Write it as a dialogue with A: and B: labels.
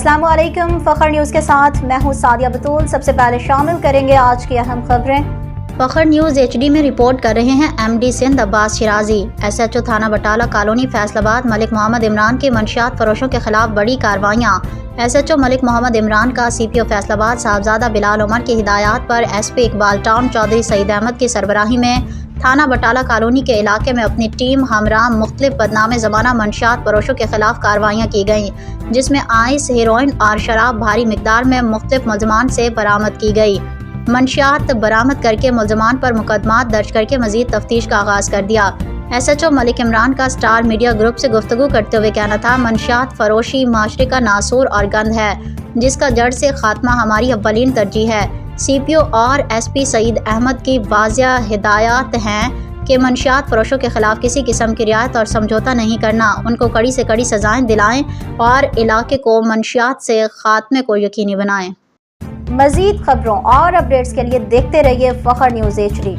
A: अस्सलाम वालेकुम। फखर न्यूज़ के साथ मैं हूँ सादिया बतूल। सबसे पहले शामिल करेंगे आज की अहम खबरें।
B: फखर न्यूज़ HD में रिपोर्ट कर रहे हैं MD सिंध अब्बास शिराजी। SHO थाना बटाला कॉलोनी फैसलाबाद मलिक मोहम्मद इमरान के मंशियात फरोशों के खिलाफ बड़ी कार्रवाइयाँ। SHO मलिक मोहम्मद इमरान का CPO फैसलाबाद साहबजादा बिलाल उमर की हिदायत पर SP इकबाल टाउन चौधरी सईद अहमद की सरबराही में थाना बटाला कॉलोनी के इलाके में अपनी टीम हमरा मुख्तलिफ बदनाम ज़माना मंशियात फरोशों के खिलाफ कार्रवाइयाँ की गईं, जिसमें आइस, हेरोइन और शराब भारी मिकदार में मुख्तलिफ मुलजमान से बरामद की गई। मंशियात बरामद करके मुलजमान पर मुकदमात दर्ज करके मजीद तफ्तीश का आगाज़ कर दिया। SHO मलिक इमरान का स्टार मीडिया ग्रुप से गुफ्तगू करते हुए कहना था, मंशियात फरोशी माशरे का नासूर और गंद है, जिसका जड़ से खात्मा हमारी अव्वलीन तरजीह है। CPO और SP सईद अहमद की वाज़िया हिदायत हैं कि मंशियात फरोशों के खिलाफ किसी किस्म की रियायत और समझौता नहीं करना, उनको कड़ी से कड़ी सजाएं दिलाएं और इलाके को मंशियात से खात्मे को यकीनी बनाएं।
A: मज़ीद खबरों और अपडेट्स के लिए देखते रहिए फखर न्यूज़ HD।